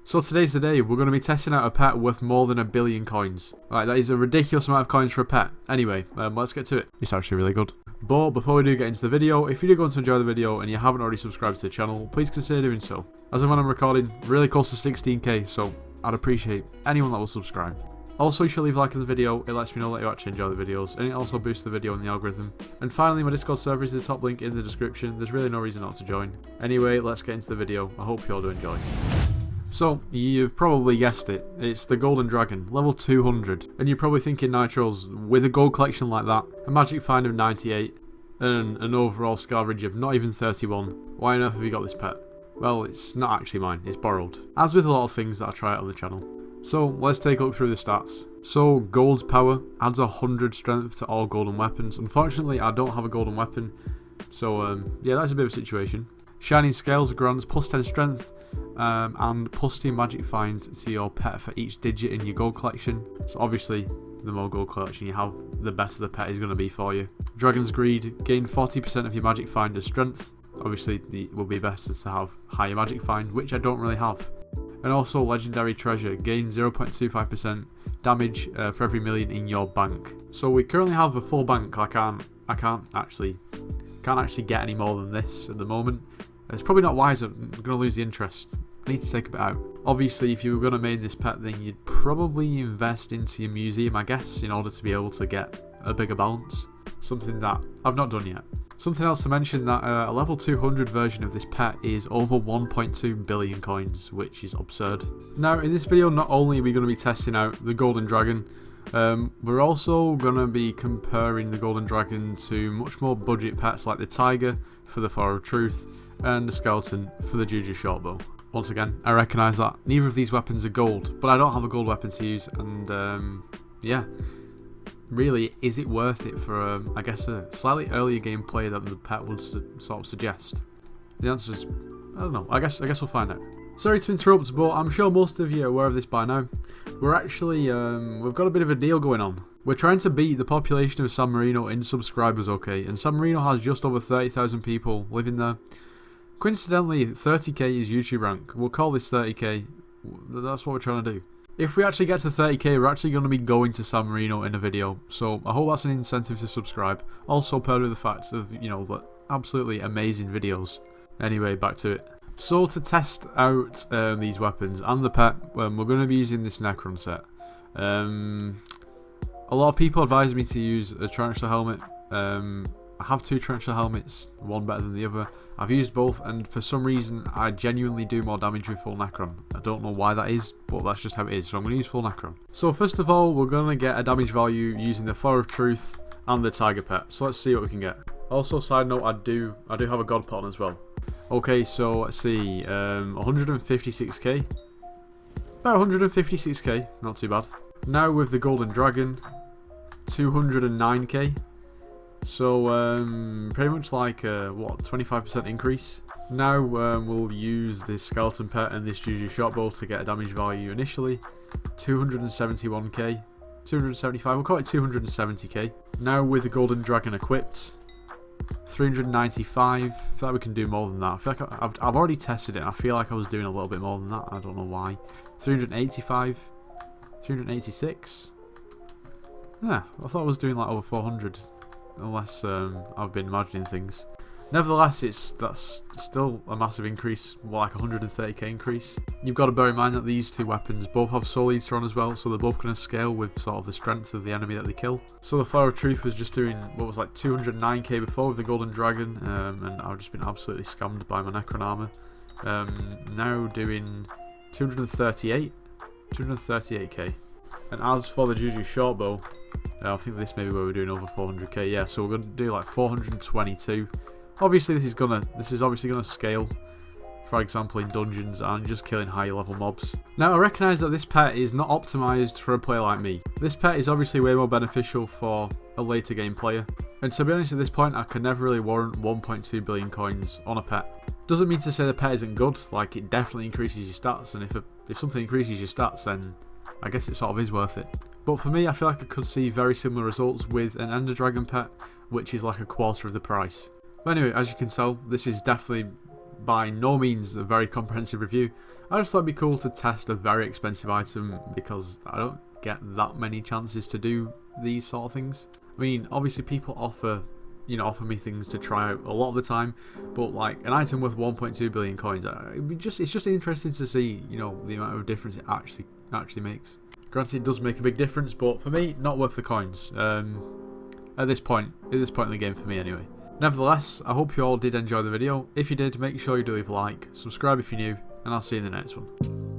So today's the day, we're going to be testing out a pet worth more than 1 billion coins. Right, that is a ridiculous amount of coins for a pet. Anyway, let's get to it. It's actually really good. But before we do get into the video, if you do go on to enjoy the video and you haven't already subscribed to the channel, please consider doing so. As of when I'm recording, really close to 16k, so I'd appreciate anyone that will subscribe. Also, you should leave a like on the video, it lets me know that you actually enjoy the videos, and it also boosts the video in the algorithm. And finally, my Discord server is the top link in the description, there's really no reason not to join. Anyway, let's get into the video, I hope you all do enjoy. So, you've probably guessed it, it's the Golden Dragon, level 200. And you're probably thinking, Nitros, with a gold collection like that, a magic find of 98, and an overall scavenge of not even 31, why on earth have you got this pet? Well, it's not actually mine, it's borrowed. As with a lot of things that I try out on the channel. So, let's take a look through the stats. So, Gold's power adds 100 strength to all golden weapons. Unfortunately, I don't have a golden weapon, so yeah, that's a bit of a situation. Shining Scales grants plus 10 strength, and plus 2 magic finds to your pet for each digit in your gold collection. So obviously, the more gold collection you have, the better the pet is going to be for you. Dragon's Greed, gain 40% of your magic find as strength. Obviously, it will be better to have higher magic find, which I don't really have. And also Legendary Treasure, gain 0.25% damage for every million in your bank. So we currently have a full bank. I can't actually get any more than this at the moment. It's probably not wise, I'm going to lose the interest. I need to take a bit out. Obviously, if you were going to main this pet, then you'd probably invest into your museum, I guess, in order to be able to get a bigger balance. Something that I've not done yet. Something else to mention, that a level 200 version of this pet is over 1.2 billion coins, which is absurd. Now, in this video, not only are we going to be testing out the Golden Dragon, we're also going to be comparing the Golden Dragon to much more budget pets like the Tiger for the Flower of Truth, and the Skeleton for the Juju Shortbow. Once again, I recognise that neither of these weapons are gold, but I don't have a gold weapon to use, and yeah, really, is it worth it for I guess a slightly earlier gameplay that the pet would sort of suggest? The answer is, I don't know, I guess we'll find out. Sorry to interrupt, but I'm sure most of you are aware of this by now. We're actually, we've got a bit of a deal going on. We're trying to beat the population of San Marino in subscribers, okay, and San Marino has just over 30,000 people living there. Coincidentally, 30k is YouTube rank. We'll call this 30k. That's what we're trying to do. If we actually get to 30k, we're actually going to be going to San Marino in a video. So I hope that's an incentive to subscribe. Also paired with the fact of, you know, the absolutely amazing videos. Anyway, back to it. So to test out these weapons and the pet, we're going to be using this Necron set. A lot of people advise me to use a torrential helmet. I have 2 torrential helmets, one better than the other. I've used both, and for some reason I genuinely do more damage with full Necron. I don't know why that is, but that's just how it is, so I'm going to use full Necron. So first of all, we're going to get a damage value using the Flower of Truth and the Tiger pet. So let's see what we can get. Also, side note, I do have a god pet on as well. Okay, so let's see, 156k. About 156k, not too bad. Now with the Golden Dragon, 209k. So pretty much like what, 25% increase. Now we'll use this Skeleton pet and this Juju Shortbow to get a damage value initially. 271k, 275, we'll call it 270k. Now with the Golden Dragon equipped, 395. I feel like we can do more than that. I feel like I've already tested it. I feel like I was doing a little bit more than that. I don't know why. 385, 386. Yeah, I thought I was doing like over 400. Unless I've been imagining things. Nevertheless, that's still a massive increase, like 130k increase. You've got to bear in mind that these 2 weapons both have Soul Eater on as well, so they're both going to scale with sort of the strength of the enemy that they kill. So the Flower of Truth was just doing what was like 209k before with the Golden Dragon, and I've just been absolutely scammed by my Necron Armor. Now doing 238k. And as for the Juju Shortbow, I think this may be where we're doing over 400k. Yeah, so we're going to do like 422. Obviously, this is obviously gonna scale, for example, in dungeons and just killing higher level mobs. Now, I recognise that this pet is not optimised for a player like me. This pet is obviously way more beneficial for a later game player. And to be honest, at this point, I can never really warrant 1.2 billion coins on a pet. Doesn't mean to say the pet isn't good. Like, it definitely increases your stats, and if something increases your stats, then I guess it sort of is worth it. But for me, I feel like I could see very similar results with an Ender Dragon pet, which is like a quarter of the price. But anyway, as you can tell, this is definitely by no means a very comprehensive review. I just thought it'd be cool to test a very expensive item because I don't get that many chances to do these sort of things. I mean, obviously people offer me things to try out a lot of the time, but like an item worth 1.2 billion coins, it's just interesting to see, the amount of difference it actually makes. Granted, it does make a big difference, but for me, not worth the coins. At this point in the game for me anyway. Nevertheless, I hope you all did enjoy the video. If you did, make sure you do leave a like, subscribe if you're new, and I'll see you in the next one.